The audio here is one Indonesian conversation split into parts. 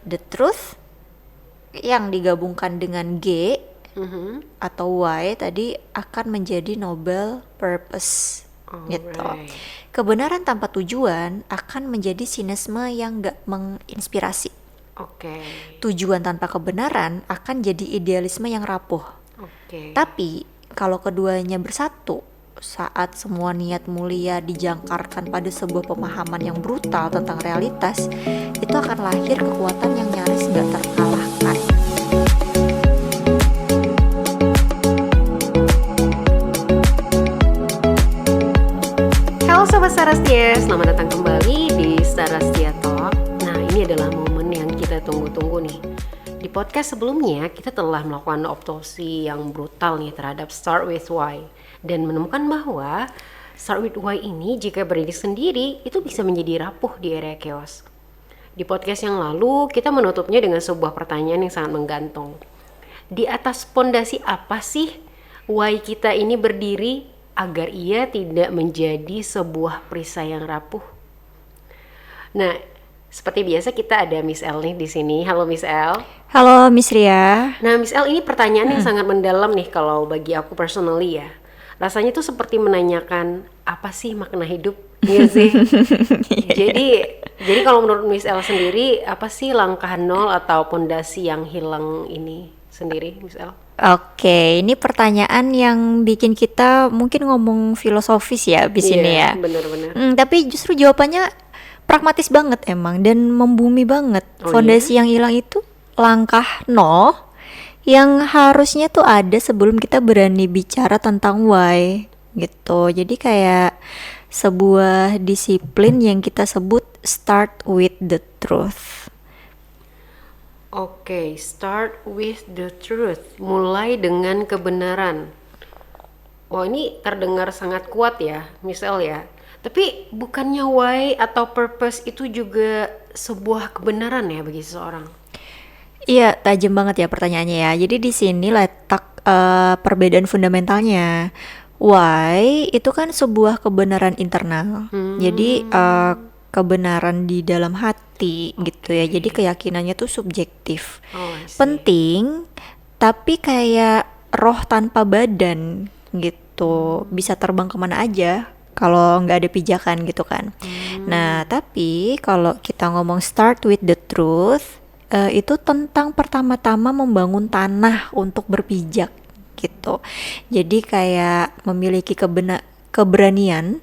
The truth yang digabungkan dengan G atau Y tadi akan menjadi noble purpose gitu. Alright. Kebenaran tanpa tujuan akan menjadi sinisme yang gak menginspirasi. Oke. Tujuan tanpa kebenaran akan jadi idealisme yang rapuh. Oke. Tapi kalau keduanya bersatu, saat semua niat mulia dijangkarkan pada sebuah pemahaman yang brutal tentang realitas, itu akan lahir kekuatan yang nyaris gak terkalahkan. Halo Sobat Sarastia, selamat datang kembali di Sarastia Talk. Nah, ini adalah momen yang kita tunggu-tunggu nih. Di podcast sebelumnya, kita telah melakukan autopsi yang brutal nih terhadap Start With Why, dan menemukan bahwa Start With Why ini jika berdiri sendiri, itu bisa menjadi rapuh di era chaos. Di podcast yang lalu, kita menutupnya dengan sebuah pertanyaan yang sangat menggantung. Di atas pondasi apa sih why kita ini berdiri agar ia tidak menjadi sebuah perisai yang rapuh? Nah, seperti biasa kita ada Miss El nih di sini. Halo Miss El. Halo Miss Ria. Nah, Miss El, ini pertanyaan yang sangat mendalam nih kalau bagi aku personally ya. Rasanya tuh seperti menanyakan apa sih makna hidup? Iya sih. Jadi kalau menurut Miss El sendiri, apa sih langkah nol atau pondasi yang hilang ini sendiri, Miss El? Oke, ini pertanyaan yang bikin kita mungkin ngomong filosofis ya abis ini ya. Bener-bener. Tapi justru jawabannya pragmatis banget emang dan membumi banget. Oh, Fondasi yang hilang itu langkah nol yang harusnya tuh ada sebelum kita berani bicara tentang why gitu. Jadi kayak sebuah disiplin yang kita sebut start with the truth. Oke, start with the truth. Mulai dengan kebenaran. Wah, ini terdengar sangat kuat ya, Michelle ya. Tapi bukannya why atau purpose itu juga sebuah kebenaran ya bagi seseorang? Iya, tajam banget ya pertanyaannya ya. Jadi di sini letak perbedaan fundamentalnya. Why itu kan sebuah kebenaran internal. Jadi kebenaran di dalam hati gitu ya. Jadi keyakinannya tuh subjektif. Oh, I see. Penting, tapi kayak roh tanpa badan gitu. Bisa terbang kemana aja kalau nggak ada pijakan gitu kan. Nah, tapi kalau kita ngomong start with the truth, itu tentang pertama-tama membangun tanah untuk berpijak gitu. Jadi kayak memiliki keberanian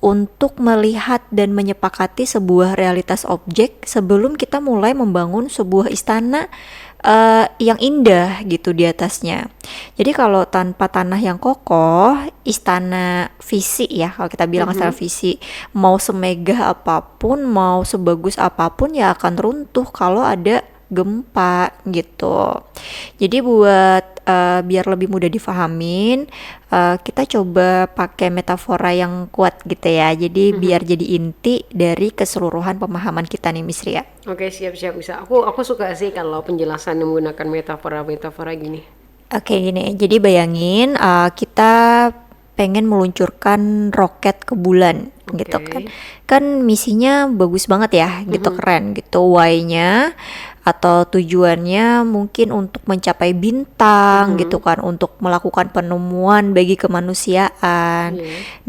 untuk melihat dan menyepakati sebuah realitas objek sebelum kita mulai membangun sebuah istana yang indah gitu di atasnya. Jadi kalau tanpa tanah yang kokoh, istana visi ya, kalau kita bilang istana visi, mau semegah apapun, mau sebagus apapun ya akan runtuh kalau ada gempa gitu. Jadi buat biar lebih mudah difahamin, kita coba pakai metafora yang kuat gitu ya. Jadi biar jadi inti dari keseluruhan pemahaman kita nih Miss Ria. Oke, siap-siap bisa. Aku suka sih kalau penjelasan menggunakan metafora-metafora gini. Oke gini, jadi bayangin kita pengen meluncurkan roket ke bulan gitu kan. Kan misinya bagus banget ya, gitu keren gitu. Why-nya atau tujuannya mungkin untuk mencapai bintang gitu kan, untuk melakukan penemuan bagi kemanusiaan.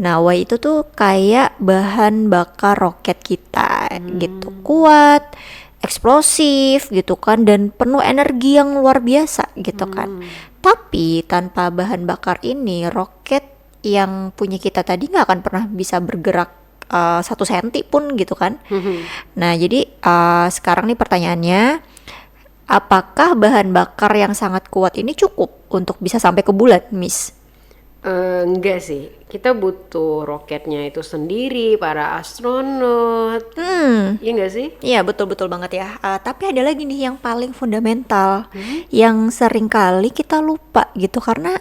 Nah, why itu tuh kayak bahan bakar roket kita gitu. Kuat, eksplosif gitu kan, dan penuh energi yang luar biasa gitu kan. Tapi tanpa bahan bakar ini, roket yang punya kita tadi nggak akan pernah bisa bergerak 1 senti pun gitu kan. Nah, jadi sekarang nih pertanyaannya, apakah bahan bakar yang sangat kuat ini cukup untuk bisa sampai ke bulan, Miss? Enggak sih, kita butuh roketnya itu sendiri, para astronot. Iya enggak sih? Iya, betul-betul banget ya. Tapi ada lagi nih yang paling fundamental, yang sering kali kita lupa gitu, karena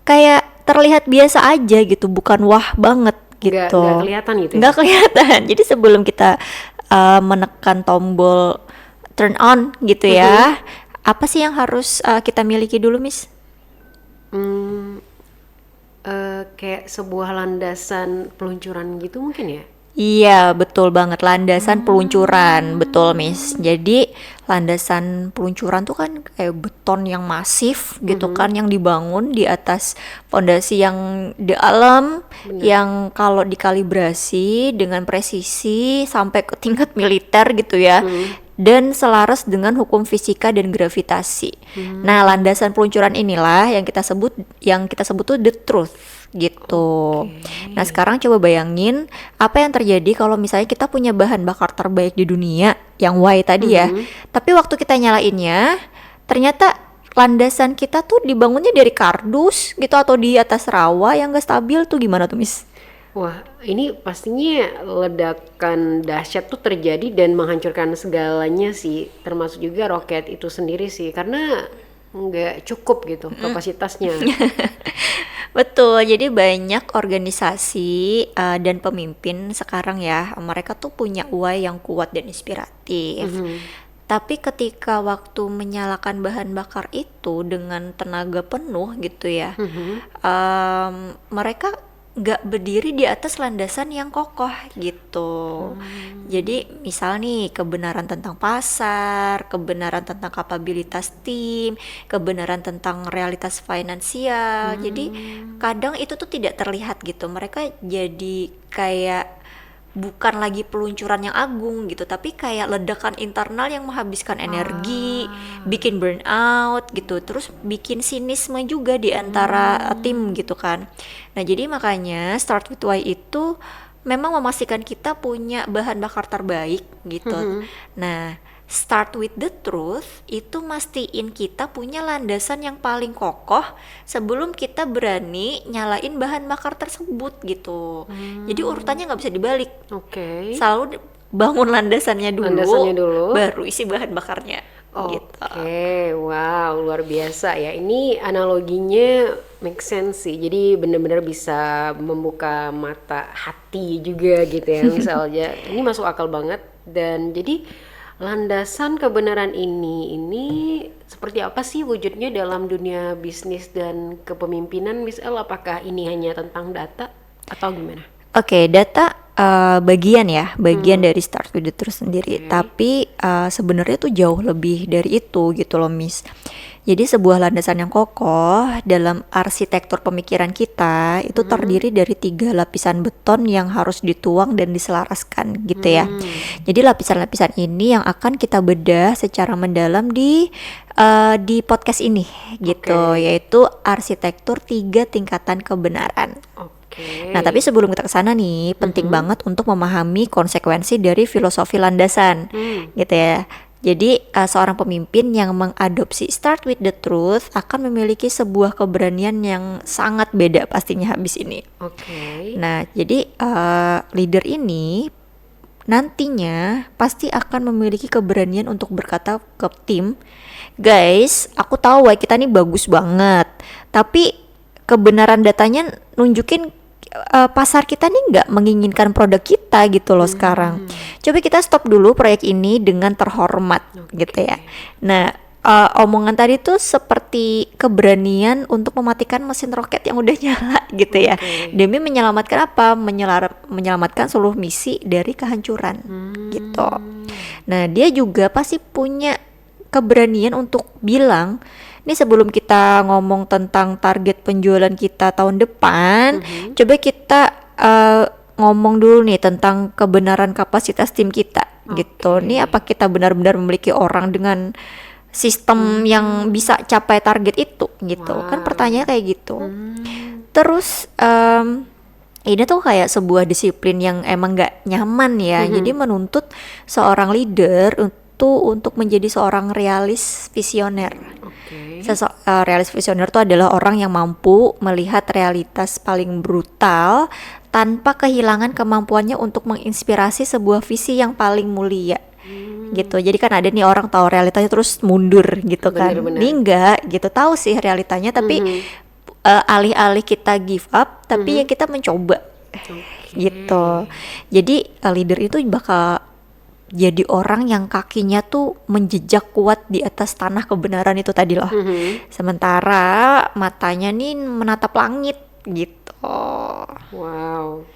kayak terlihat biasa aja gitu, bukan wah banget gitu. Nggak kelihatan gitu ya? Nggak kelihatan. Jadi sebelum kita menekan tombol turn on gitu ya, apa sih yang harus kita miliki dulu, Miss? Kayak sebuah landasan peluncuran gitu mungkin ya? Iya, betul banget. Landasan peluncuran, betul, Miss. Jadi, landasan peluncuran tuh kan kayak beton yang masif gitu kan, yang dibangun di atas fondasi yang dalam, Benar. yang kalau dikalibrasi dengan presisi sampai ke tingkat militer gitu ya. Dan selaras dengan hukum fisika dan gravitasi. Nah, landasan peluncuran inilah yang kita sebut tuh the truth gitu. Nah, sekarang coba bayangin apa yang terjadi kalau misalnya kita punya bahan bakar terbaik di dunia yang Y tadi ya. Tapi waktu kita nyalainnya, ternyata landasan kita tuh dibangunnya dari kardus gitu atau di atas rawa yang gak stabil tuh gimana tuh, Miss? Wah, ini pastinya ledakan dahsyat tuh terjadi dan menghancurkan segalanya sih, termasuk juga roket itu sendiri sih, karena nggak cukup gitu kapasitasnya. Betul, jadi banyak organisasi dan pemimpin sekarang ya, mereka tuh punya Y yang kuat dan inspiratif. Tapi ketika waktu menyalakan bahan bakar itu dengan tenaga penuh gitu ya, mereka nggak berdiri di atas landasan yang kokoh gitu. Jadi misal nih kebenaran tentang pasar, kebenaran tentang kapabilitas tim, kebenaran tentang realitas finansial. Jadi kadang itu tuh tidak terlihat gitu. Mereka jadi kayak bukan lagi peluncuran yang agung gitu, tapi kayak ledakan internal yang menghabiskan energi, bikin burnout gitu, terus bikin sinisme juga di antara tim gitu kan. Nah, jadi makanya Start with Why itu memang memastikan kita punya bahan bakar terbaik gitu. Nah, Start with the truth itu mastiin kita punya landasan yang paling kokoh sebelum kita berani nyalain bahan bakar tersebut gitu. Jadi urutannya nggak bisa dibalik. Oke. Selalu bangun landasannya Landasannya dulu. baru isi bahan bakarnya gitu. Oke, wow, luar biasa ya. Ini analoginya make sense sih. Jadi benar-benar bisa membuka mata hati juga gitu ya. Misalnya, ini masuk akal banget. Dan jadi landasan kebenaran ini seperti apa sih wujudnya dalam dunia bisnis dan kepemimpinan, Miss El? Apakah ini hanya tentang data atau gimana? Oke, data bagian dari Start with the Truth sendiri. Tapi sebenarnya tuh jauh lebih dari itu gitu loh, Miss. Jadi sebuah landasan yang kokoh dalam arsitektur pemikiran kita itu terdiri dari 3 lapisan beton yang harus dituang dan diselaraskan gitu ya. Jadi lapisan-lapisan ini yang akan kita bedah secara mendalam di podcast ini gitu, yaitu arsitektur 3 tingkatan kebenaran. Nah, tapi sebelum kita ke sana nih, penting banget untuk memahami konsekuensi dari filosofi landasan, gitu ya. Jadi, seorang pemimpin yang mengadopsi Start with the Truth akan memiliki sebuah keberanian yang sangat beda pastinya habis ini. Nah, jadi leader ini nantinya pasti akan memiliki keberanian untuk berkata ke tim, guys, aku tahu ya kita nih bagus banget, tapi kebenaran datanya nunjukin pasar kita nih nggak menginginkan produk kita gitu loh sekarang. Coba kita stop dulu proyek ini dengan terhormat gitu ya. Nah, omongan tadi tuh seperti keberanian untuk mematikan mesin roket yang udah nyala gitu ya. Demi menyelamatkan apa? Menyelamatkan seluruh misi dari kehancuran gitu. Nah, dia juga pasti punya keberanian untuk bilang, ini sebelum kita ngomong tentang target penjualan kita tahun depan, coba kita ngomong dulu nih tentang kebenaran kapasitas tim kita gitu. Nih apa kita benar-benar memiliki orang dengan sistem yang bisa capai target itu gitu. Kan pertanyaannya kayak gitu. Terus ini tuh kayak sebuah disiplin yang emang gak nyaman ya. Jadi menuntut seorang leader untuk menjadi seorang realis visioner. Realis visioner itu adalah orang yang mampu melihat realitas paling brutal tanpa kehilangan kemampuannya untuk menginspirasi sebuah visi yang paling mulia. Gitu. Jadi kan ada nih orang tahu realitanya terus mundur gitu kan. Ini enggak gitu, tahu sih realitanya tapi alih-alih kita give up tapi ya kita mencoba. Gitu. Jadi leader itu bakal jadi orang yang kakinya tuh menjejak kuat di atas tanah kebenaran itu tadi loh. Sementara matanya nih menatap langit gitu. Wow.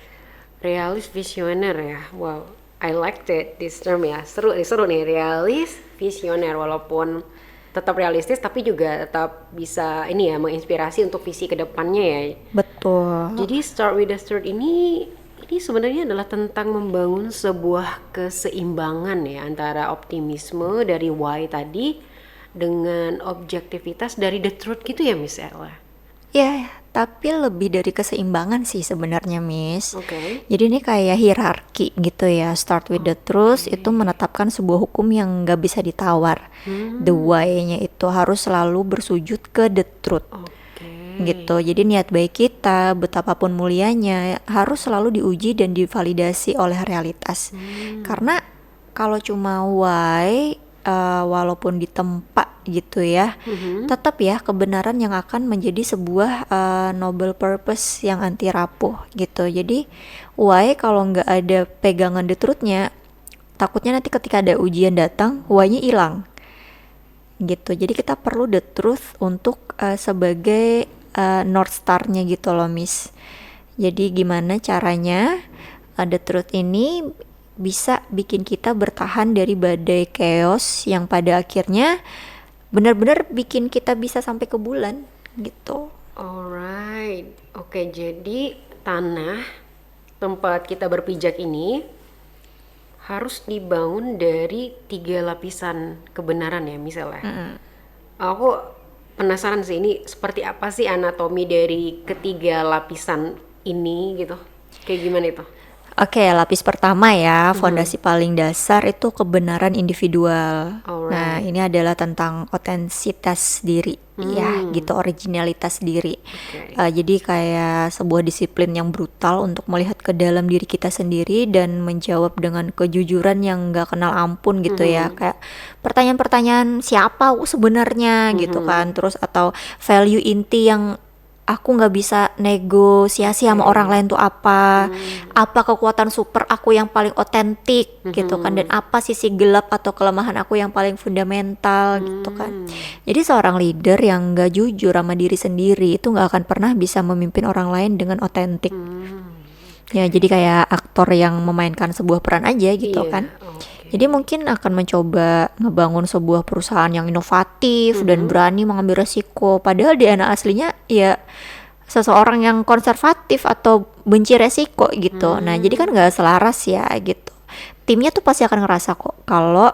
Realis visioner ya. Wow, I liked it this term ya. Seru nih, realis visioner, walaupun tetap realistis tapi juga tetap bisa ini ya, menginspirasi untuk visi kedepannya ya. Betul. Jadi Start with the Start ini sebenarnya adalah tentang membangun sebuah keseimbangan ya antara optimisme dari why tadi dengan objektivitas dari the truth gitu ya Miss Ella. Ya, tapi lebih dari keseimbangan sih sebenarnya, Miss. Oke. Jadi ini kayak hierarki gitu ya. Start with the truth itu menetapkan sebuah hukum yang nggak bisa ditawar. The why-nya itu harus selalu bersujud ke the truth. Gitu. Jadi niat baik kita, betapapun mulianya, harus selalu diuji dan divalidasi oleh realitas. Karena kalau cuma why, walaupun ditempa gitu ya, tetap ya kebenaran yang akan menjadi sebuah noble purpose yang anti rapuh gitu. Jadi why kalau nggak ada pegangan the truth-nya, takutnya nanti ketika ada ujian datang, why-nya hilang gitu. Jadi kita perlu the truth untuk sebagai North Star-nya gitu loh, Miss. Jadi gimana caranya the truth ini bisa bikin kita bertahan dari badai chaos yang pada akhirnya benar-benar bikin kita bisa sampai ke bulan gitu. Alright, oke, jadi tanah tempat kita berpijak ini harus dibangun dari 3 lapisan kebenaran ya misalnya. Aku penasaran sih, ini seperti apa sih anatomi dari ketiga lapisan ini gitu? Kayak gimana itu? Oke, lapis pertama ya, fondasi paling dasar itu kebenaran individual. Nah, ini adalah tentang otentitas diri, ya, gitu, originalitas diri. Jadi kayak sebuah disiplin yang brutal untuk melihat ke dalam diri kita sendiri dan menjawab dengan kejujuran yang gak kenal ampun gitu ya. Kayak pertanyaan-pertanyaan siapa aku sebenarnya gitu kan, terus atau value inti yang aku nggak bisa negosiasi sama orang lain tuh apa kekuatan super aku yang paling otentik gitu kan, dan apa sisi gelap atau kelemahan aku yang paling fundamental gitu kan. Jadi seorang leader yang nggak jujur sama diri sendiri itu nggak akan pernah bisa memimpin orang lain dengan otentik. Ya, jadi kayak aktor yang memainkan sebuah peran aja gitu kan. Jadi mungkin akan mencoba ngebangun sebuah perusahaan yang inovatif dan berani mengambil resiko. Padahal DNA aslinya ya seseorang yang konservatif atau benci resiko gitu. Nah, jadi kan nggak selaras ya gitu. Timnya tuh pasti akan ngerasa kok kalau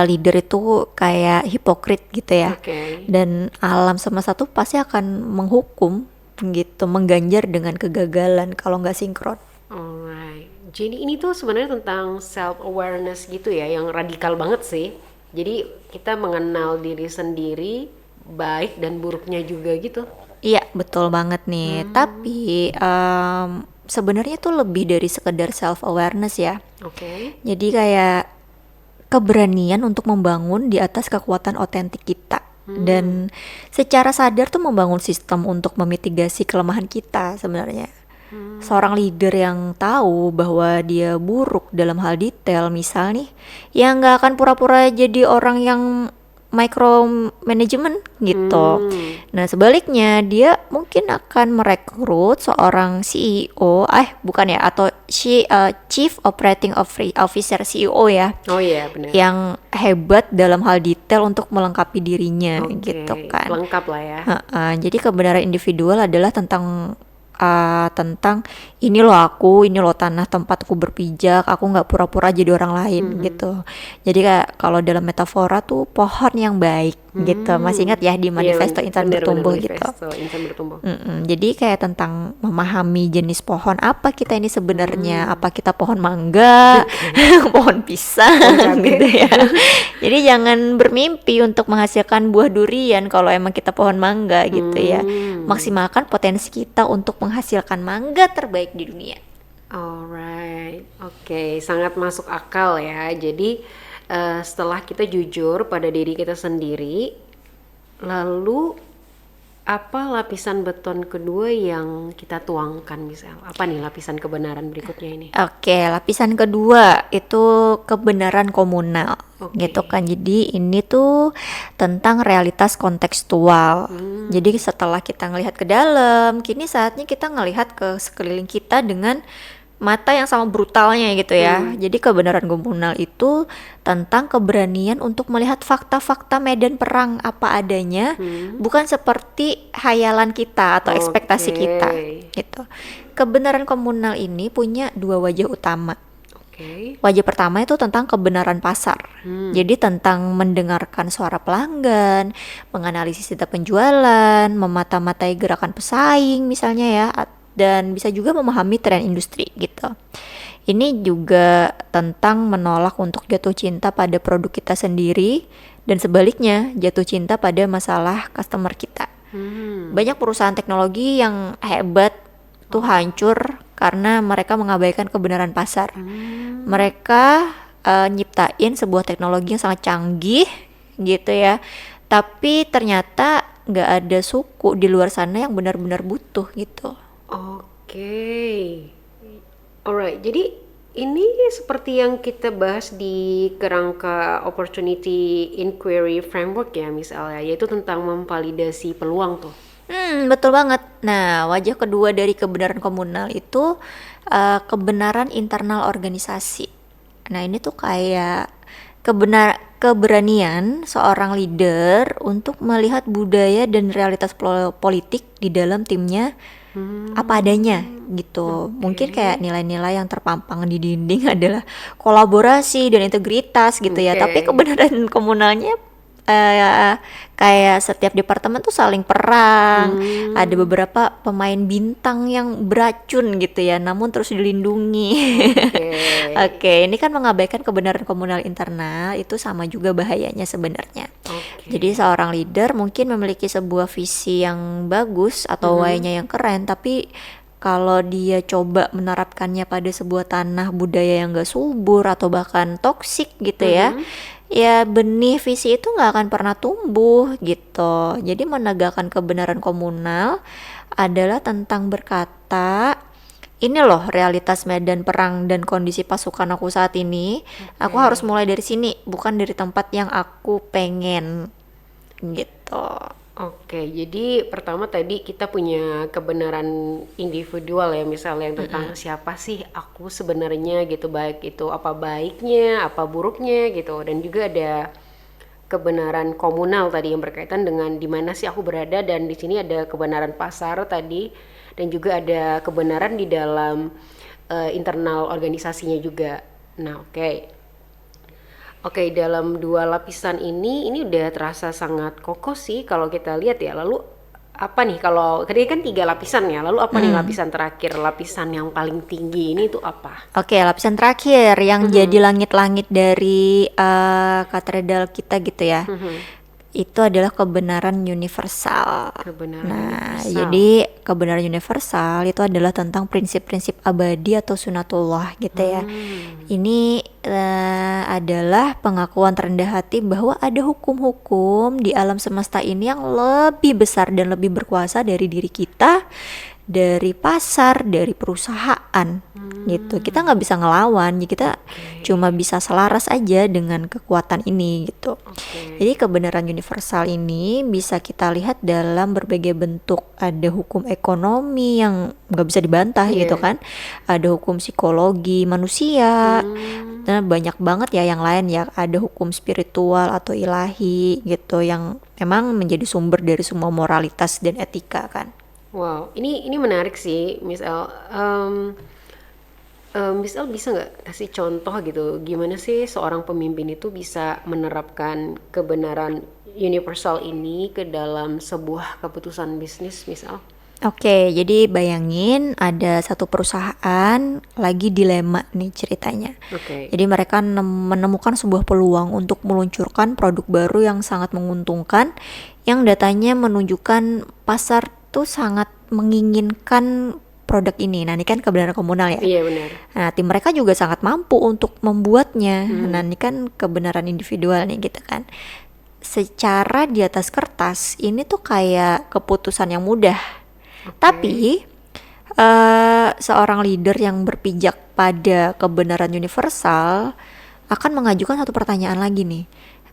leader itu kayak hipokrit gitu ya. Dan alam semesta tuh pasti akan menghukum gitu, mengganjar dengan kegagalan kalau nggak sinkron. Alright. Jadi ini tuh sebenarnya tentang self awareness gitu ya, yang radikal banget sih. Jadi kita mengenal diri sendiri, baik dan buruknya juga gitu. Iya, betul banget nih. Tapi sebenarnya tuh lebih dari sekedar self awareness ya. Jadi kayak keberanian untuk membangun di atas kekuatan otentik kita. Dan secara sadar tuh membangun sistem untuk memitigasi kelemahan kita sebenarnya. Seorang leader yang tahu bahwa dia buruk dalam hal detail, misal nih, yang nggak akan pura-pura jadi orang yang micromanagement gitu. Nah, sebaliknya dia mungkin akan merekrut seorang CEO, atau Chief Operating Officer, CEO ya. Oh iya, benar. Yang hebat dalam hal detail untuk melengkapi dirinya gitu kan. Lengkap lah ya. Jadi kebenaran individual adalah tentang ini loh aku, ini loh tanah tempatku berpijak, aku nggak pura-pura jadi orang lain gitu. Jadi kayak kalau dalam metafora tuh pohon yang baik gitu. Masih ingat ya di manifesto insan bertumbuh gitu. Jadi kayak tentang memahami jenis pohon apa kita ini sebenarnya, apa kita pohon mangga, pohon pisang gitu ya. Jadi jangan bermimpi untuk menghasilkan buah durian kalau emang kita pohon mangga gitu ya. Maksimalkan potensi kita untuk menghasilkan mangga terbaik di dunia. Alright, oke, sangat masuk akal ya. Jadi setelah kita jujur pada diri kita sendiri, lalu apa lapisan beton kedua yang kita tuangkan misal? Apa nih lapisan kebenaran berikutnya ini? Oke, lapisan kedua itu kebenaran komunal gitu kan. Jadi ini tuh tentang realitas kontekstual. Jadi setelah kita ngelihat ke dalam, kini saatnya kita ngelihat ke sekeliling kita dengan mata yang sama brutalnya gitu ya. Jadi kebenaran komunal itu tentang keberanian untuk melihat fakta-fakta medan perang apa adanya, bukan seperti hayalan kita atau ekspektasi kita gitu. Kebenaran komunal ini punya dua wajah utama. Wajah pertama itu tentang kebenaran pasar. Jadi tentang mendengarkan suara pelanggan, menganalisis data penjualan, memata-matai gerakan pesaing misalnya ya, dan bisa juga memahami tren industri gitu. Ini juga tentang menolak untuk jatuh cinta pada produk kita sendiri dan sebaliknya jatuh cinta pada masalah customer kita. Banyak perusahaan teknologi yang hebat tuh hancur karena mereka mengabaikan kebenaran pasar. Mereka nyiptain sebuah teknologi yang sangat canggih gitu ya, tapi ternyata nggak ada suku di luar sana yang benar-benar butuh gitu. Alright, jadi ini seperti yang kita bahas di kerangka Opportunity Inquiry Framework ya misalnya, yaitu tentang memvalidasi peluang tuh. Betul banget. Nah, wajah kedua dari kebenaran komunal itu kebenaran internal organisasi. Nah, ini tuh kayak keberanian seorang leader untuk melihat budaya dan realitas politik di dalam timnya apa adanya gitu. Mungkin kayak nilai-nilai yang terpampang di dinding adalah kolaborasi dan integritas gitu ya. Tapi kebenaran komunalnya kayak setiap departemen tuh saling perang. Ada beberapa pemain bintang yang beracun gitu ya, namun terus dilindungi. Oke, ini kan mengabaikan kebenaran komunal internal, itu sama juga bahayanya sebenarnya. Jadi seorang leader mungkin memiliki sebuah visi yang bagus atau why-nya yang keren, tapi kalau dia coba menerapkannya pada sebuah tanah budaya yang gak subur atau bahkan toksik gitu ya benih visi itu gak akan pernah tumbuh gitu. Jadi menegakkan kebenaran komunal adalah tentang berkata, ini loh realitas medan perang dan kondisi pasukan aku saat ini. Aku harus mulai dari sini, bukan dari tempat yang aku pengen gitu. Jadi pertama tadi kita punya kebenaran individual ya, misalnya yang tentang siapa sih aku sebenarnya gitu, baik itu apa baiknya, apa buruknya gitu, dan juga ada kebenaran komunal tadi yang berkaitan dengan di mana sih aku berada, dan di sini ada kebenaran pasar tadi, dan juga ada kebenaran di dalam internal organisasinya juga. Nah, Oke, dalam dua lapisan ini udah terasa sangat kokoh sih kalau kita lihat ya. Lalu apa nih, kalau tadi kan 3 lapisan ya, lalu apa nih lapisan terakhir, lapisan yang paling tinggi ini tuh apa? Oke, lapisan terakhir yang jadi langit-langit dari katedral kita gitu ya. Itu adalah kebenaran universal. Jadi kebenaran universal itu adalah tentang prinsip-prinsip abadi atau sunatullah gitu ya. Ini adalah pengakuan terendah hati bahwa ada hukum-hukum di alam semesta ini yang lebih besar dan lebih berkuasa dari diri kita, dari pasar, dari perusahaan gitu. Kita nggak bisa ngelawan, kita cuma bisa selaras aja dengan kekuatan ini gitu. Jadi kebenaran universal ini bisa kita lihat dalam berbagai bentuk. Ada hukum ekonomi yang nggak bisa dibantah gitu kan, ada hukum psikologi manusia, dan banyak banget ya yang lain ya. Ada hukum spiritual atau ilahi gitu yang memang menjadi sumber dari semua moralitas dan etika kan. Wow, ini menarik sih, Miss El. Miss El bisa nggak kasih contoh gitu, gimana sih seorang pemimpin itu bisa menerapkan kebenaran universal ini ke dalam sebuah keputusan bisnis, Miss El? Oke, jadi bayangin ada satu perusahaan lagi dilema nih ceritanya. Jadi mereka menemukan sebuah peluang untuk meluncurkan produk baru yang sangat menguntungkan, yang datanya menunjukkan pasar tuh sangat menginginkan produk ini. Nah, ini kan kebenaran komunal ya. Iya, benar. Nah, tim mereka juga sangat mampu untuk membuatnya. Nah, ini kan kebenaran individual nih gitu kan. Secara di atas kertas ini tuh kayak keputusan yang mudah. Tapi seorang leader yang berpijak pada kebenaran universal akan mengajukan satu pertanyaan lagi nih.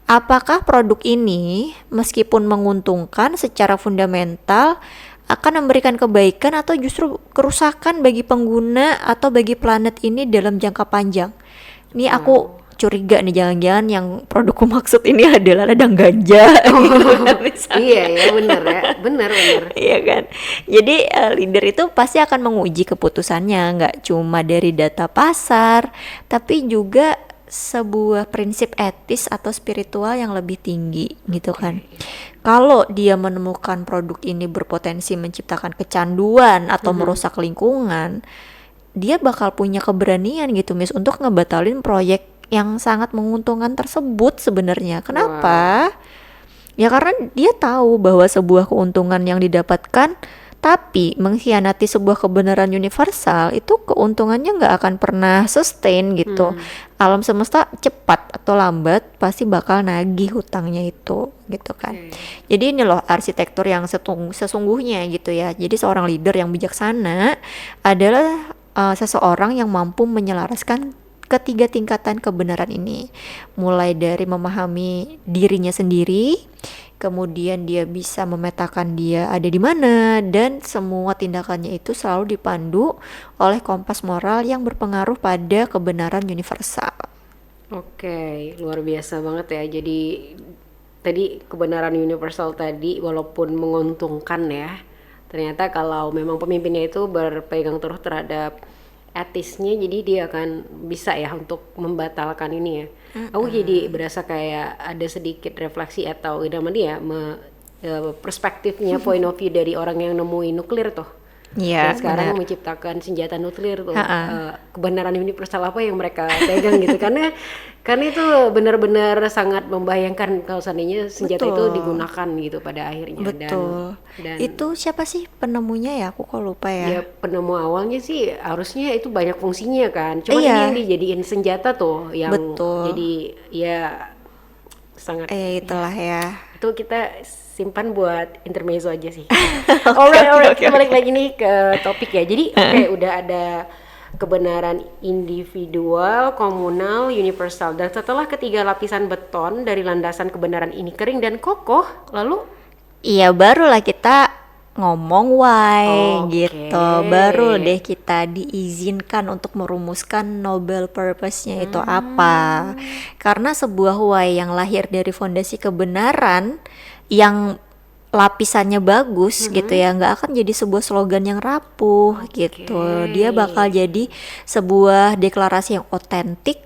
apakah produk ini meskipun menguntungkan secara fundamental akan memberikan kebaikan atau justru kerusakan bagi pengguna atau bagi planet ini dalam jangka panjang. Ini aku curiga nih, jangan-jangan yang produkku maksud ini adalah ladang ganja. Gitu kan, misalnya. Iya ya, bener ya, bener. Iya kan. Jadi leader itu pasti akan menguji keputusannya nggak cuma dari data pasar, tapi juga sebuah prinsip etis atau spiritual yang lebih tinggi gitu kan. Kalau dia menemukan produk ini berpotensi menciptakan kecanduan atau merusak lingkungan, dia bakal punya keberanian gitu untuk ngebatalin proyek yang sangat menguntungkan tersebut sebenarnya. Kenapa? Ya karena dia tahu bahwa sebuah keuntungan yang didapatkan tapi mengkhianati sebuah kebenaran universal, itu keuntungannya nggak akan pernah sustain gitu. Alam semesta cepat atau lambat pasti bakal nagih hutangnya itu gitu kan. Jadi ini loh arsitektur yang sesungguhnya gitu ya. Jadi seorang leader yang bijaksana adalah seseorang yang mampu menyelaraskan ketiga tingkatan kebenaran ini, mulai dari memahami dirinya sendiri, kemudian dia bisa memetakan dia ada di mana, dan semua tindakannya itu selalu dipandu oleh kompas moral yang berpengaruh pada kebenaran universal. Oke, luar biasa banget ya. Jadi tadi kebenaran universal tadi walaupun menguntungkan ya, ternyata kalau memang pemimpinnya itu berpegang teguh terhadap etisnya, jadi dia akan bisa ya untuk membatalkan ini ya. Aku jadi berasa kayak ada sedikit refleksi atau namanya perspektifnya point of view dari orang yang nemuin nuklir tuh. Iya, Dan sekarang benar. menciptakan senjata nuklir tuh. Kebenaran universal apa yang mereka pegang gitu, karena itu benar-benar sangat membayangkan kalau seandainya senjata itu Betul. digunakan gitu pada akhirnya. Betul. Dan Itu siapa sih penemunya ya? Aku kok lupa ya. ya penemu awalnya sih harusnya itu banyak fungsinya kan. Cuma ini Iya. yang dijadiin senjata tuh yang Betul. jadi ya sangat Itulah ya. itu kita simpan buat intermezzo aja sih. Alright, kita balik lagi nih ke topik ya. Jadi udah ada kebenaran individual, komunal, universal. Dan setelah ketiga lapisan beton dari landasan kebenaran ini kering dan kokoh, lalu Iya, barulah kita ngomong why Oke. gitu. Baru deh kita diizinkan untuk merumuskan noble purpose-nya itu apa. Karena sebuah why yang lahir dari fondasi kebenaran yang lapisannya bagus gitu ya, nggak akan jadi sebuah slogan yang rapuh gitu. Dia bakal jadi sebuah deklarasi yang otentik,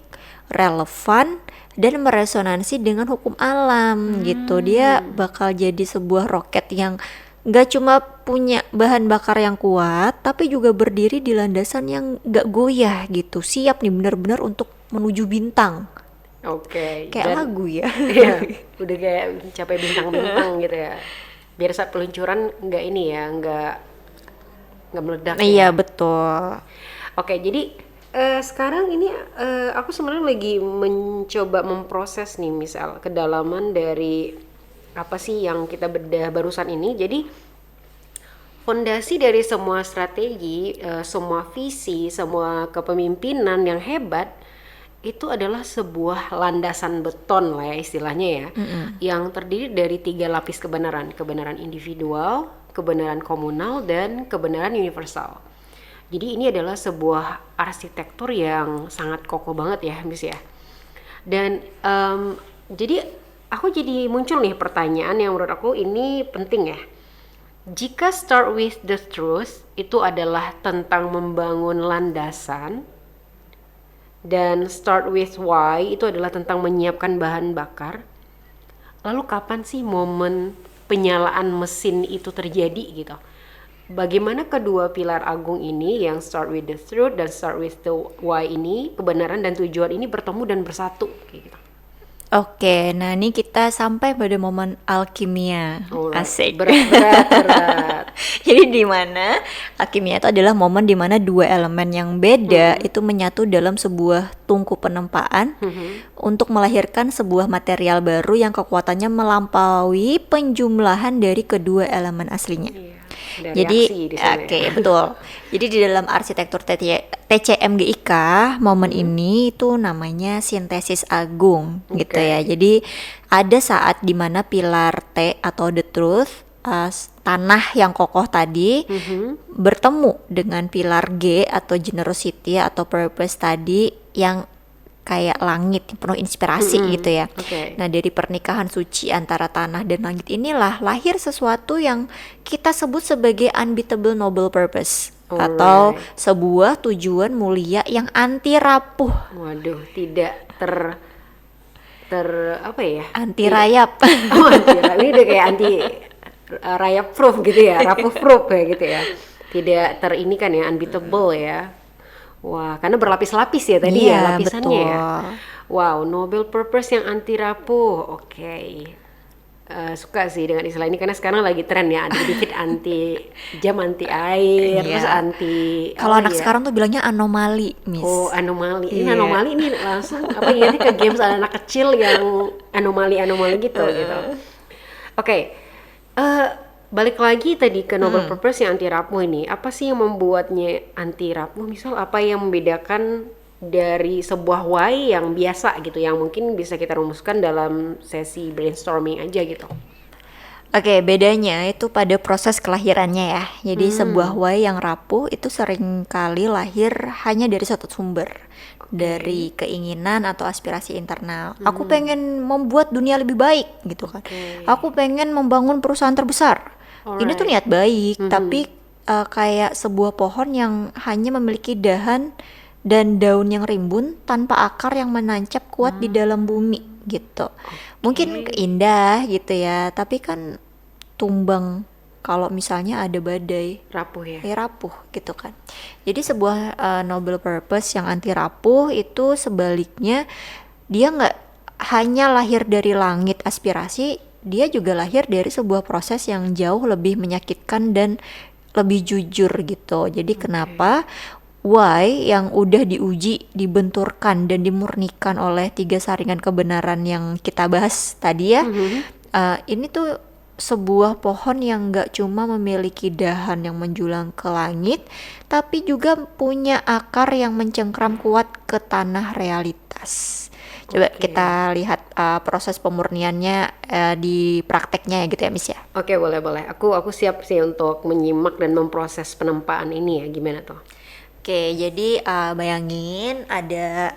relevan, dan meresonansi dengan hukum alam gitu. Dia bakal jadi sebuah roket yang nggak cuma punya bahan bakar yang kuat, tapi juga berdiri di landasan yang nggak goyah gitu. Siap nih benar-benar untuk menuju bintang. oke. Kayak Dan- lagu ya. Iya, udah kayak mencapai bintang-bintang gitu ya. Biar saat peluncuran nggak ini ya, nggak meledak. ya. Iya, betul. Oke, jadi sekarang ini aku sebenarnya lagi mencoba memproses nih, misal kedalaman dari apa sih yang kita bedah barusan ini. Jadi fondasi dari semua strategi, semua visi, semua kepemimpinan yang hebat itu adalah sebuah landasan beton lah ya istilahnya ya, yang terdiri dari 3 lapis kebenaran individual, kebenaran komunal, dan kebenaran universal. Jadi ini adalah sebuah arsitektur yang sangat kokoh banget ya, Miss ya. Dan jadi aku jadi muncul nih pertanyaan yang menurut aku ini penting ya. Jika start with the truth itu adalah tentang membangun landasan, dan start with why itu adalah tentang menyiapkan bahan bakar, lalu kapan sih momen penyalaan mesin itu terjadi gitu? Bagaimana kedua pilar agung ini yang start with the truth dan start with the why ini, kebenaran dan tujuan ini bertemu dan bersatu kayak gitu. Oke, nah ini kita sampai pada momen alkimia. Alright. Asik. Berat. Jadi di mana alkimia itu adalah momen di mana dua elemen yang beda itu menyatu dalam sebuah tungku penempaan untuk melahirkan sebuah material baru yang kekuatannya melampaui penjumlahan dari kedua elemen aslinya. Ada Jadi, reaksi di sana oke, ya. betul. Jadi di dalam arsitektur TCMGIK, momen ini itu namanya sintesis agung gitu Oke. ya. Jadi ada saat dimana pilar T atau the truth, tanah yang kokoh tadi bertemu dengan pilar G atau generosity atau purpose tadi yang kayak langit penuh inspirasi gitu ya. Oke. Nah, dari pernikahan suci antara tanah dan langit inilah lahir sesuatu yang kita sebut sebagai unbeatable noble purpose atau Alright. sebuah tujuan mulia yang anti rapuh, Waduh, tidak ter apa ya? anti rayap. Oh, anti ini udah kayak anti rayap proof gitu ya, rapuh proof ya gitu ya. Tidak ini kan ya, unbeatable ya. Wah, karena berlapis-lapis ya tadi ya Iya, lapisannya ya. betul. Wow, noble purpose yang anti rapuh. Oke. Suka sih dengan istilah ini karena sekarang lagi tren ya, dikit anti jam, anti air, terus Iya. anti Kalau apa anak ya? sekarang tuh bilangnya anomali, Miss. Oh, anomali. Ini Iya. anomali ini langsung apa ingatnya ke games anak kecil yang anomali gitu gitu. Oke. Balik lagi tadi ke noble purpose yang anti rapuh ini. Apa sih yang membuatnya anti rapuh? Misal apa yang membedakan dari sebuah why yang biasa gitu yang mungkin bisa kita rumuskan dalam sesi brainstorming aja gitu. Oke, bedanya itu pada proses kelahirannya ya. Jadi sebuah why yang rapuh itu sering kali lahir hanya dari satu sumber. Dari keinginan atau aspirasi internal. Aku pengen membuat dunia lebih baik gitu kan. Aku pengen membangun perusahaan terbesar. Ini tuh niat baik, tapi kayak sebuah pohon yang hanya memiliki dahan dan daun yang rimbun tanpa akar yang menancap kuat di dalam bumi gitu. Mungkin indah gitu ya, tapi kan tumbang kalau misalnya ada badai, Rapuh ya. rapuh gitu kan. Jadi sebuah noble purpose yang anti rapuh itu sebaliknya dia nggak hanya lahir dari langit aspirasi, dia juga lahir dari sebuah proses yang jauh lebih menyakitkan dan lebih jujur gitu. Jadi kenapa why yang udah diuji, dibenturkan dan dimurnikan oleh 3 saringan kebenaran yang kita bahas tadi ya, ini tuh sebuah pohon yang gak cuma memiliki dahan yang menjulang ke langit, tapi juga punya akar yang mencengkram kuat ke tanah realitas. Coba kita lihat proses pemurniannya di prakteknya ya gitu ya, Miss ya. Oke, boleh. Aku siap sih untuk menyimak dan memproses penempaan ini ya. Gimana tuh? Oke, jadi bayangin ada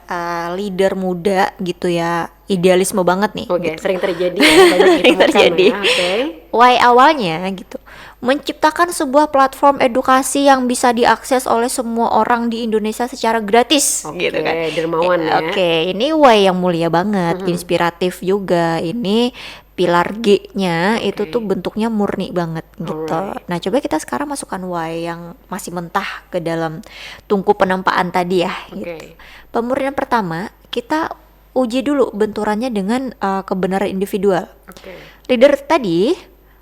leader muda gitu ya, idealisme banget nih. Oke, Gitu. sering terjadi ya, banyak Sering ditemukan terjadi. ya. Oke. Why awalnya gitu, menciptakan sebuah platform edukasi yang bisa diakses oleh semua orang di Indonesia secara gratis, Oke, gitu kan. dermawan ya. Oke, ini why yang mulia banget, inspiratif juga. Ini pilar G-nya itu tuh bentuknya murni banget gitu. Alright. Nah, coba kita sekarang masukkan why yang masih mentah ke dalam tungku penempaan tadi ya. Gitu. Oke. Pemurnian pertama kita uji dulu benturannya dengan kebenaran individual. Oke. Leader tadi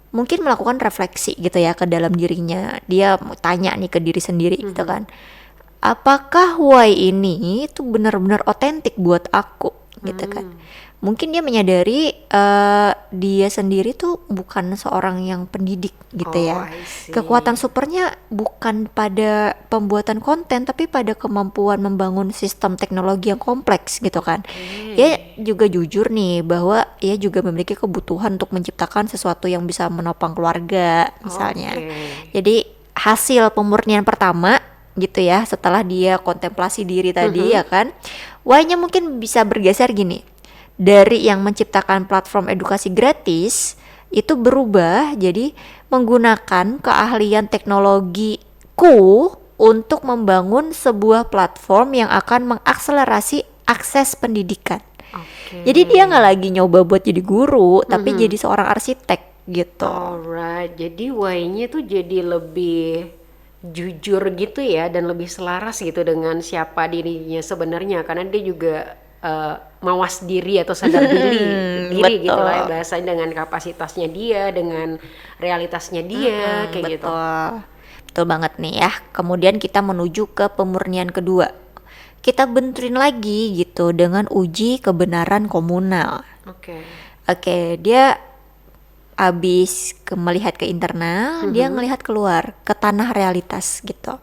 mungkin melakukan refleksi gitu ya ke dalam dirinya. Dia mau tanya nih ke diri sendiri gitu kan. Apakah why ini itu benar-benar otentik buat aku gitu kan. Mungkin dia menyadari dia sendiri tuh bukan seorang yang pendidik gitu ya. I see. Kekuatan supernya bukan pada pembuatan konten tapi pada kemampuan membangun sistem teknologi yang kompleks gitu kan. Dia juga jujur nih bahwa ia juga memiliki kebutuhan untuk menciptakan sesuatu yang bisa menopang keluarga misalnya. Jadi hasil pemurnian pertama gitu ya setelah dia kontemplasi diri tadi ya kan. Why-nya mungkin bisa bergeser gini. Dari yang menciptakan platform edukasi gratis itu berubah jadi menggunakan keahlian teknologiku untuk membangun sebuah platform yang akan mengakselerasi akses pendidikan. Oke. Jadi dia nggak lagi nyoba buat jadi guru, tapi jadi seorang arsitek gitu. Alright, jadi why-nya tuh jadi lebih jujur gitu ya dan lebih selaras gitu dengan siapa dirinya sebenarnya karena dia juga mawas diri atau sadar diri gitu betul. lah ya, bahasanya dengan kapasitasnya dia, dengan realitasnya dia kayak gitu. Betul banget nih ya. Kemudian kita menuju ke pemurnian kedua. Kita benturin lagi gitu dengan uji kebenaran komunal. Oke. Oke, dia abis melihat ke internal, dia ngelihat keluar ke tanah realitas gitu.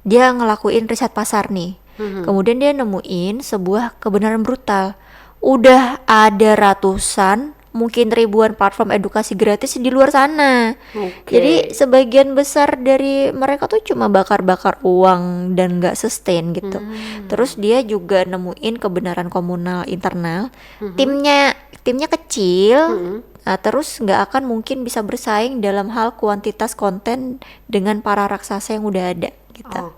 Dia ngelakuin riset pasar nih. Kemudian dia nemuin sebuah kebenaran brutal. Udah ada ratusan, mungkin ribuan platform edukasi gratis di luar sana. Jadi sebagian besar dari mereka tuh cuma bakar-bakar uang dan gak sustain gitu. Terus dia juga nemuin kebenaran komunal internal. Timnya kecil, terus nggak akan mungkin bisa bersaing dalam hal kuantitas konten dengan para raksasa yang udah ada gitu.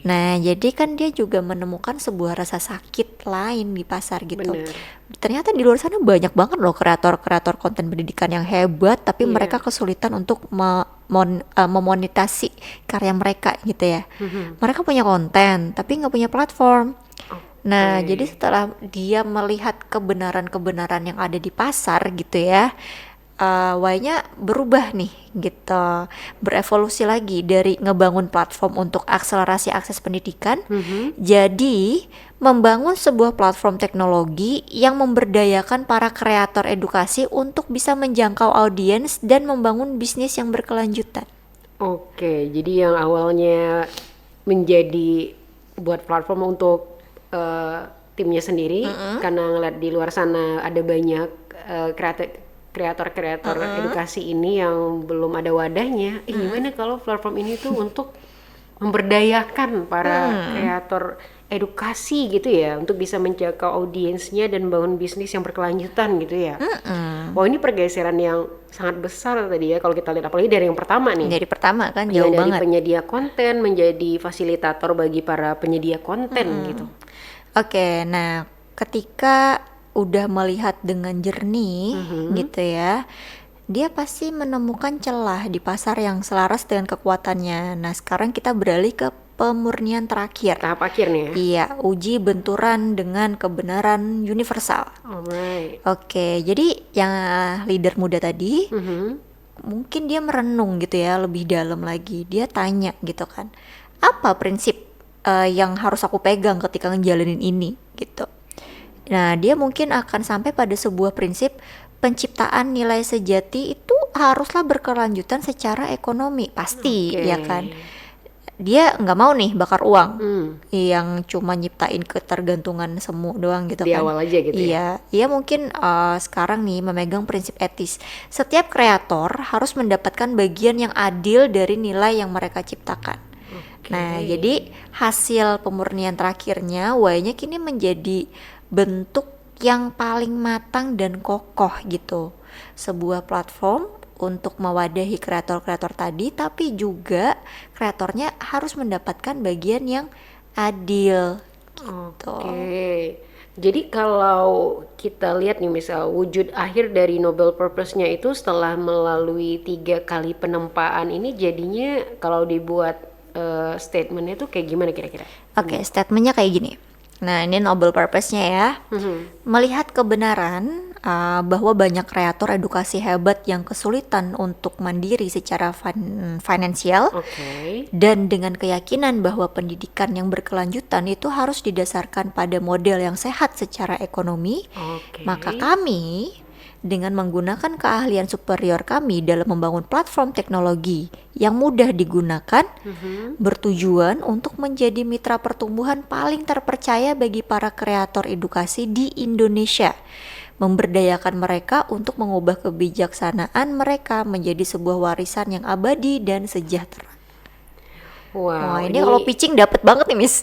Nah, jadi kan dia juga menemukan sebuah rasa sakit lain di pasar gitu. Bener. Ternyata di luar sana banyak banget loh kreator-kreator konten pendidikan yang hebat, tapi mereka kesulitan untuk memonetasi karya mereka gitu ya. Mereka punya konten, tapi nggak punya platform. Nah, jadi setelah dia melihat kebenaran-kebenaran yang ada di pasar gitu ya, why-nya berubah nih gitu, berevolusi lagi dari ngebangun platform untuk akselerasi akses pendidikan, jadi membangun sebuah platform teknologi yang memberdayakan para kreator edukasi untuk bisa menjangkau audiens dan membangun bisnis yang berkelanjutan. Oke, jadi yang awalnya menjadi buat platform untuk timnya sendiri, karena ngeliat di luar sana ada banyak kreator-kreator edukasi ini yang belum ada wadahnya. Gimana kalau platform ini tuh untuk memberdayakan para kreator edukasi gitu ya, untuk bisa menjangkau audiensnya dan membangun bisnis yang berkelanjutan gitu ya. Wah, ini pergeseran yang sangat besar tadi ya kalau kita lihat, apalagi dari yang pertama nih. Dari pertama kan Ya, jauh dari banget. penyedia konten menjadi fasilitator bagi para penyedia konten gitu. Oke, nah ketika udah melihat dengan jernih gitu ya, dia pasti menemukan celah di pasar yang selaras dengan kekuatannya. Nah, sekarang kita beralih ke pemurnian terakhir. Tahap akhir nih ya. Iya, uji benturan dengan kebenaran universal. Alright. Oke, jadi yang leader muda tadi mungkin dia merenung gitu ya lebih dalam lagi. Dia tanya gitu kan, apa prinsip yang harus aku pegang ketika ngejalanin ini gitu. Nah, dia mungkin akan sampai pada sebuah prinsip penciptaan nilai sejati itu haruslah berkelanjutan secara ekonomi, pasti ya kan. Dia nggak mau nih bakar uang yang cuma nyiptain ketergantungan semu doang gitu Di kan. awal aja gitu ya. Iya, mungkin sekarang nih memegang prinsip etis. Setiap kreator harus mendapatkan bagian yang adil dari nilai yang mereka ciptakan. Nah, jadi hasil pemurnian terakhirnya, why-nya kini menjadi bentuk yang paling matang dan kokoh gitu. Sebuah platform untuk mewadahi kreator-kreator tadi, tapi juga kreatornya harus mendapatkan bagian yang adil gitu. Oke. Jadi kalau kita lihat nih, misal wujud akhir dari noble purpose-nya itu setelah melalui 3 kali penempaan ini, jadinya kalau dibuat statement-nya itu kayak gimana kira-kira? Oke, statementnya kayak gini. Nah, ini noble purpose-nya ya. Melihat kebenaran bahwa banyak kreator edukasi hebat yang kesulitan untuk mandiri secara finansial, dan dengan keyakinan bahwa pendidikan yang berkelanjutan itu harus didasarkan pada model yang sehat secara ekonomi, maka kami dengan menggunakan keahlian superior kami dalam membangun platform teknologi yang mudah digunakan, bertujuan untuk menjadi mitra pertumbuhan paling terpercaya bagi para kreator edukasi di Indonesia, memberdayakan mereka untuk mengubah kebijaksanaan mereka menjadi sebuah warisan yang abadi dan sejahtera. Wow, Wah, ini kalau pitching dapat banget nih, Miss.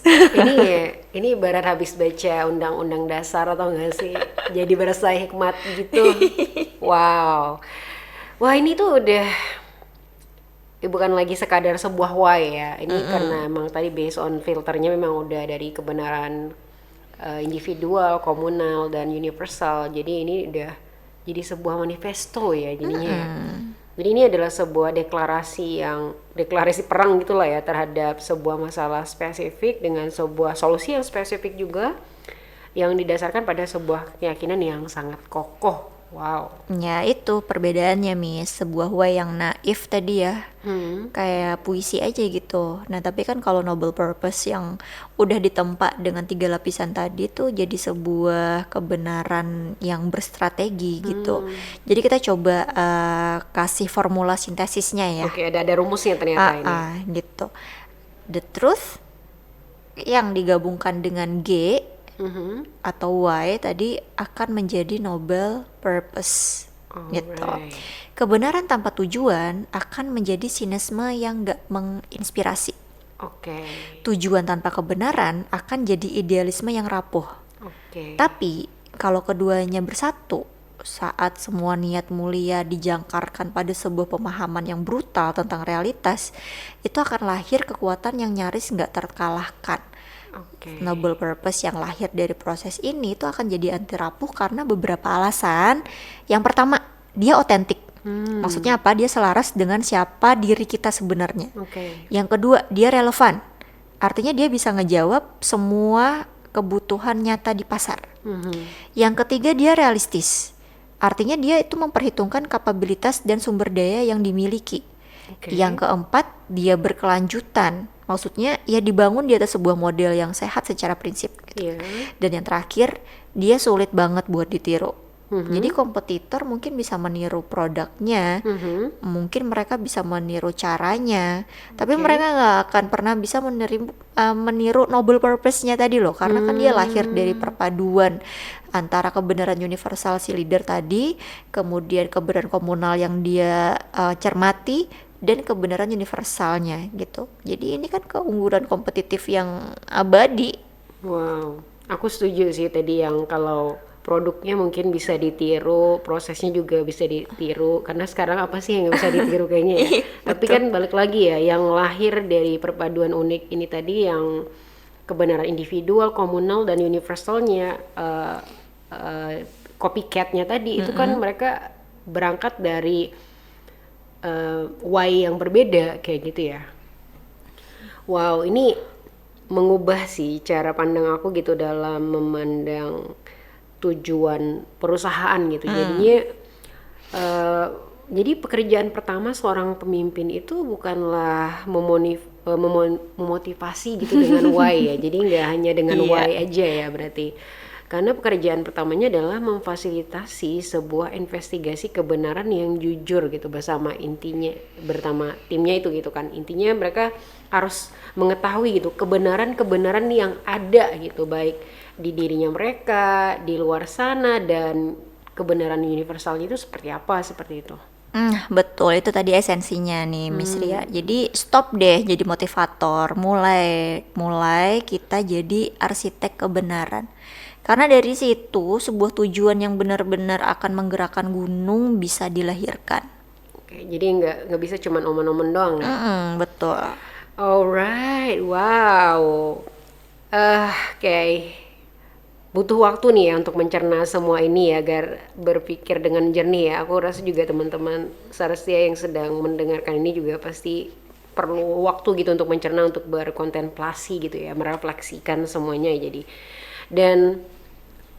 Ini ibarat habis baca undang-undang dasar atau enggak sih? Jadi berasa hikmat gitu. Wow. Wah, ini tuh udah bukan lagi sekadar sebuah why ya. Ini karena emang tadi based on filternya memang udah dari kebenaran individual, komunal, dan universal. Jadi ini udah jadi sebuah manifesto ya jadinya ya. Jadi ini adalah sebuah deklarasi perang gitulah ya terhadap sebuah masalah spesifik dengan sebuah solusi yang spesifik juga, yang didasarkan pada sebuah keyakinan yang sangat kokoh Wow. Ya itu perbedaannya Miss, sebuah why yang naif tadi ya, kayak puisi aja gitu. Nah tapi kan kalau noble purpose yang udah ditempa dengan 3 lapisan tadi tuh jadi sebuah kebenaran yang berstrategi gitu. Jadi kita coba kasih formula sintesisnya ya. Oke, ada rumusnya ternyata ini. Gitu. The truth yang digabungkan dengan G atau Y tadi akan menjadi noble purpose gitu. Alright. Kebenaran tanpa tujuan akan menjadi sinisme yang gak menginspirasi. Oke. Tujuan tanpa kebenaran akan jadi idealisme yang rapuh. Oke. Tapi kalau keduanya bersatu, saat semua niat mulia dijangkarkan pada sebuah pemahaman yang brutal tentang realitas, itu akan lahir kekuatan yang nyaris gak terkalahkan. Oke. Noble purpose yang lahir dari proses ini itu akan jadi anti rapuh karena beberapa alasan. Yang pertama, dia otentik. Maksudnya apa? Dia selaras dengan siapa diri kita sebenarnya. Oke. Yang kedua, dia relevan. Artinya dia bisa ngejawab semua kebutuhan nyata di pasar. Yang ketiga, dia realistis. Artinya dia itu memperhitungkan kapabilitas dan sumber daya yang dimiliki. Oke. Yang keempat, dia berkelanjutan. Maksudnya ya dibangun di atas sebuah model yang sehat secara prinsip gitu. Iya. Dan yang terakhir, dia sulit banget buat ditiru. Jadi kompetitor mungkin bisa meniru produknya, mungkin mereka bisa meniru caranya, tapi mereka nggak akan pernah bisa meniru noble purpose-nya tadi loh, karena kan dia lahir dari perpaduan antara kebenaran universal si leader tadi, kemudian kebenaran komunal yang dia cermati, dan kebenaran universalnya gitu. Jadi ini kan keunggulan kompetitif yang abadi. Wow. Aku setuju sih tadi yang kalau produknya mungkin bisa ditiru, prosesnya juga bisa ditiru, karena sekarang apa sih yang nggak bisa ditiru kayaknya ya. Tapi kan balik lagi ya, yang lahir dari perpaduan unik ini tadi yang kebenaran individual, komunal, dan universalnya, copycatnya tadi itu kan mereka berangkat dari why yang berbeda kayak gitu ya. Wow, ini mengubah sih cara pandang aku gitu dalam memandang tujuan perusahaan gitu. Jadinya jadi pekerjaan pertama seorang pemimpin itu bukanlah memotivasi gitu dengan why ya. Jadi nggak hanya dengan why aja ya berarti. Karena pekerjaan pertamanya adalah memfasilitasi sebuah investigasi kebenaran yang jujur gitu bersama timnya itu gitu kan. Intinya mereka harus mengetahui gitu kebenaran-kebenaran yang ada gitu, baik di dirinya mereka, di luar sana, dan kebenaran universalnya itu seperti apa, seperti itu. Betul, itu tadi esensinya nih Miss Ria. Jadi stop deh jadi motivator, mulai kita jadi arsitek kebenaran. Karena dari situ sebuah tujuan yang benar-benar akan menggerakkan gunung bisa dilahirkan. Oke, jadi nggak bisa cuman omongan-omongan doang ya. Betul. Alright, wow. Oke. Butuh waktu nih ya untuk mencerna semua ini ya, agar berpikir dengan jernih ya. Aku rasa juga teman-teman Sarastia yang sedang mendengarkan ini juga pasti perlu waktu gitu untuk mencerna, untuk berkontemplasi gitu ya, merefleksikan semuanya jadi. Dan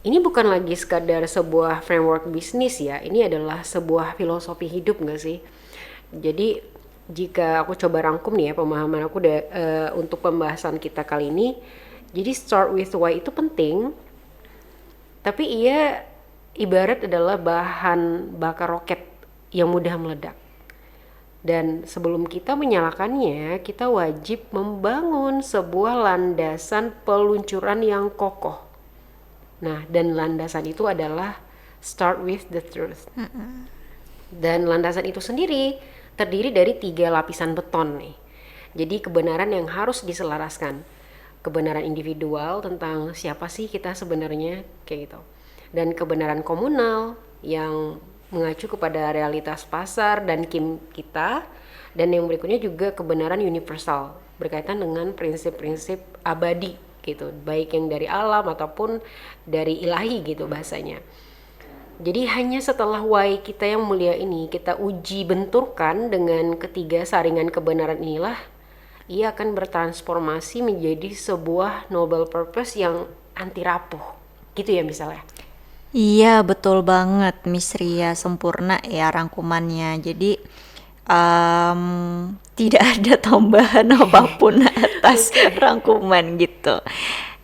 ini bukan lagi sekadar sebuah framework bisnis ya, ini adalah sebuah filosofi hidup gak sih? Jadi jika aku coba rangkum nih ya pemahaman aku untuk pembahasan kita kali ini, jadi start with why itu penting, tapi ia ibarat adalah bahan bakar roket yang mudah meledak. Dan sebelum kita menyalakannya, kita wajib membangun sebuah landasan peluncuran yang kokoh. Nah, dan landasan itu adalah start with the truth. Dan landasan itu sendiri terdiri dari 3 lapisan beton nih. Jadi kebenaran yang harus diselaraskan. Kebenaran individual tentang siapa sih kita sebenarnya, kayak gitu. Dan kebenaran komunal yang mengacu kepada realitas pasar dan kita. Dan yang berikutnya juga kebenaran universal berkaitan dengan prinsip-prinsip abadi gitu, baik yang dari alam ataupun dari ilahi gitu bahasanya. Jadi hanya setelah why kita yang mulia ini kita uji benturkan dengan ketiga saringan kebenaran inilah, ia akan bertransformasi menjadi sebuah noble purpose yang anti rapuh gitu ya misalnya. Iya, betul banget, Miss Ria. Sempurna ya rangkumannya. Jadi, em, tidak ada tambahan apapun atas Oke. rangkuman gitu.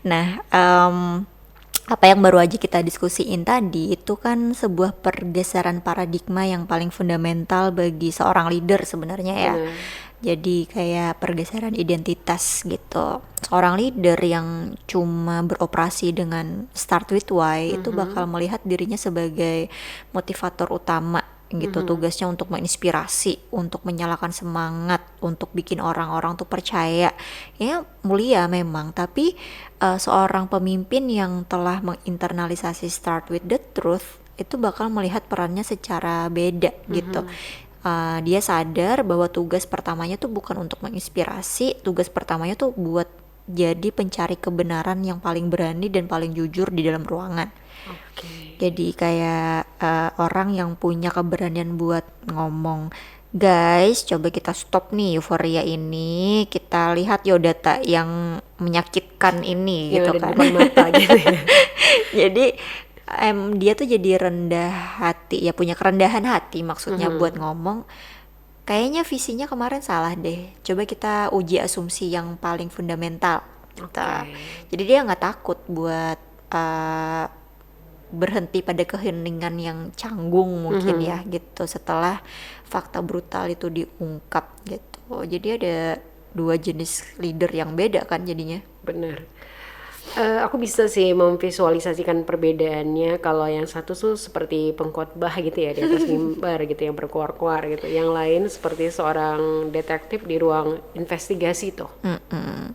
Nah, apa yang baru aja kita diskusiin tadi itu kan sebuah pergeseran paradigma yang paling fundamental bagi seorang leader sebenarnya ya. Benar. Jadi kayak pergeseran identitas gitu. Seorang leader yang cuma beroperasi dengan start with why itu bakal Mhm, melihat dirinya sebagai motivator utama gitu. mhm. Tugasnya untuk menginspirasi, untuk menyalakan semangat, untuk bikin orang-orang tuh percaya. Ya mulia memang, tapi seorang pemimpin yang telah menginternalisasi start with the truth itu bakal melihat perannya secara beda gitu. Mhm. Dia sadar bahwa tugas pertamanya tuh bukan untuk menginspirasi, tugas pertamanya tuh buat jadi pencari kebenaran yang paling berani dan paling jujur di dalam ruangan. Oke. Jadi kayak orang yang punya keberanian buat ngomong, guys, coba kita stop nih euforia ini, kita lihat yo data yang menyakitkan ini Yang gitu ada di kan. depan mata gitu ya. Jadi dia tuh jadi rendah hati ya, punya kerendahan hati maksudnya buat Mhm. ngomong. Kayaknya visinya kemarin salah deh. Coba kita uji asumsi yang paling fundamental. Oke. Kita, jadi dia nggak takut buat uh, berhenti pada keheningan yang canggung mungkin Mhm. ya gitu setelah fakta brutal itu diungkap gitu. Jadi ada dua jenis leader yang beda kan jadinya. Benar. Aku bisa sih memvisualisasikan perbedaannya. Kalau yang satu tuh seperti pengkhotbah gitu ya di atas mimbar gitu yang berkuar-kuar gitu. Yang lain seperti seorang detektif di ruang investigasi tuh. Mm-mm.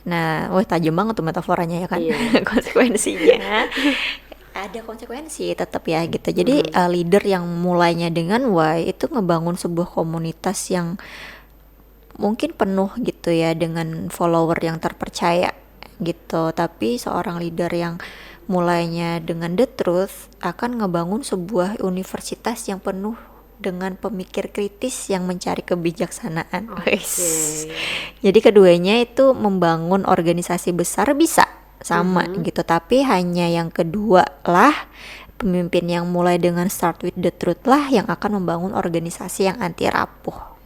Nah, wah tajam banget tuh metaforanya ya kan. Iya. Konsekuensinya ada konsekuensi tetap ya gitu. Jadi Mhm. leader yang mulainya dengan why itu ngebangun sebuah komunitas yang mungkin penuh gitu ya dengan follower yang terpercaya gitu. Tapi seorang leader yang mulainya dengan the truth akan ngebangun sebuah universitas yang penuh dengan pemikir kritis yang mencari kebijaksanaan. Oke. Jadi keduanya itu membangun organisasi besar bisa sama Mhm. gitu, tapi hanya yang kedua lah, pemimpin yang mulai dengan start with the truth lah yang akan membangun organisasi yang anti rapuh.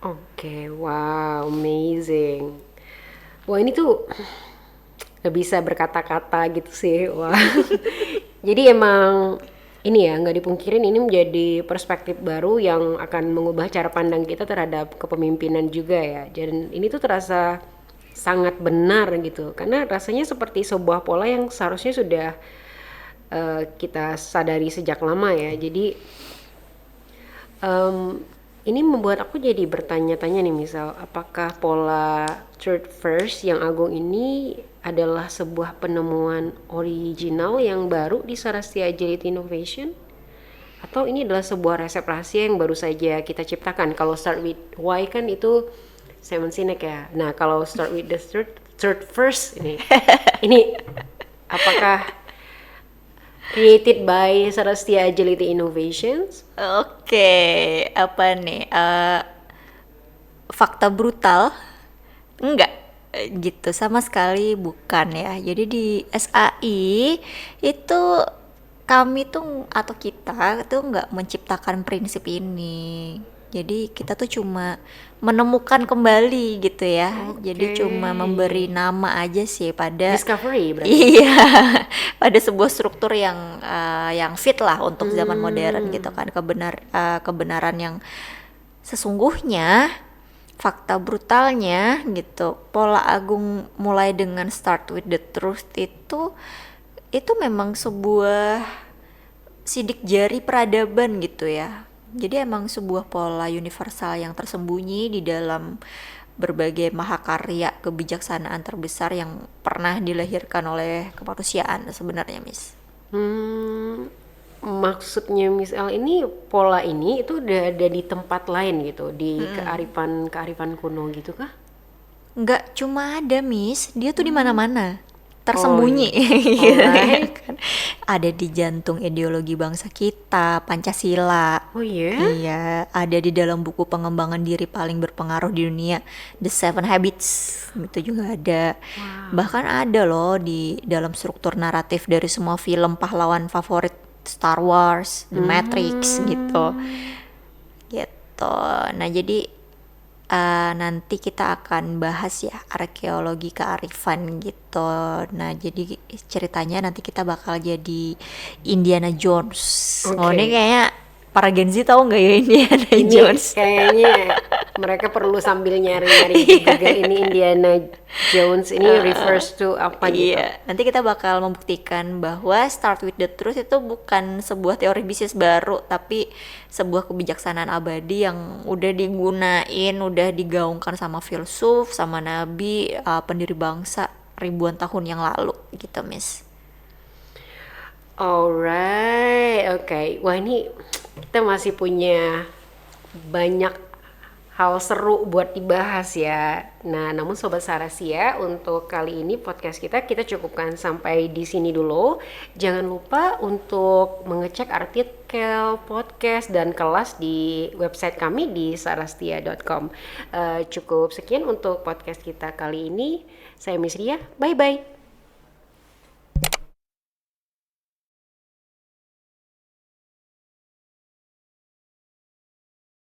Oke, wow, amazing. Wah, ini tuh gak bisa berkata-kata gitu sih. Wah. Jadi emang ini ya nggak dipungkirin ini menjadi perspektif baru yang akan mengubah cara pandang kita terhadap kepemimpinan juga ya. Dan ini tuh terasa sangat benar gitu karena rasanya seperti sebuah pola yang seharusnya sudah kita sadari sejak lama ya. Jadi Em, ini membuat aku jadi bertanya-tanya nih, misal apakah pola third first yang agung ini adalah sebuah penemuan original yang baru di Sarastia Agility Innovation, atau ini adalah sebuah resep rahasia yang baru saja kita ciptakan? Kalau start with why kan itu Simon Sinek ya. Nah, kalau start with the third first ini apakah created by Sarastia Agility Innovations? Oke, apa nih? Fakta brutal? Enggak, gitu sama sekali bukan ya. Jadi di SAI itu kami tuh atau kita tuh nggak menciptakan prinsip ini. Jadi kita tuh cuma menemukan kembali gitu ya. Jadi Oke. cuma memberi nama aja sih pada Discovery berarti. iya, pada sebuah struktur yang fit lah untuk zaman modern Hmm. gitu kan. Kebenaran yang sesungguhnya, fakta brutalnya gitu, pola agung mulai dengan start with the truth itu memang sebuah sidik jari peradaban gitu ya. Jadi emang sebuah pola universal yang tersembunyi di dalam berbagai mahakarya kebijaksanaan terbesar yang pernah dilahirkan oleh kemanusiaan sebenarnya, Miss. Hmm, maksudnya Miss L ini pola ini itu udah ada di tempat lain gitu, di kearifan kearifan kuno gitu kah? Nggak cuma ada, Miss, dia tuh di Hmm. mana-mana, Oh tersembunyi iya. gitu ya Alright. kan. Ada di jantung ideologi bangsa kita, Pancasila. Oh iya? Iya, ada di dalam buku pengembangan diri paling berpengaruh di dunia, The Seven Habits. Itu juga ada. Wow. Bahkan ada loh di dalam struktur naratif dari semua film pahlawan favorit Star Wars, The Matrix gitu. Nah, jadi nanti kita akan bahas ya arkeologi kearifan gitu. Nah, jadi ceritanya nanti kita bakal jadi Indiana Jones. Oh, ini kayaknya para Gen Z tahu nggak ya Indiana Jones? Kayaknya mereka perlu sambil nyari-nyari juga ini Indiana Jones ini refers to apa gitu. Iya, nanti kita bakal membuktikan bahwa Start with the Truth itu bukan sebuah teori bisnis baru, tapi sebuah kebijaksanaan abadi yang udah digunain, udah digaungkan sama filsuf, sama nabi, pendiri bangsa ribuan tahun yang lalu gitu, Miss. Alright, oke. Wah, ini kita masih punya banyak hal seru buat dibahas ya. Nah, namun Sobat Sarasia, untuk kali ini podcast kita cukupkan sampai di sini dulu. Jangan lupa untuk mengecek artikel, podcast, dan kelas di website kami di sarastia.com. Cukup sekian untuk podcast kita kali ini. Saya Miss Ria, bye-bye.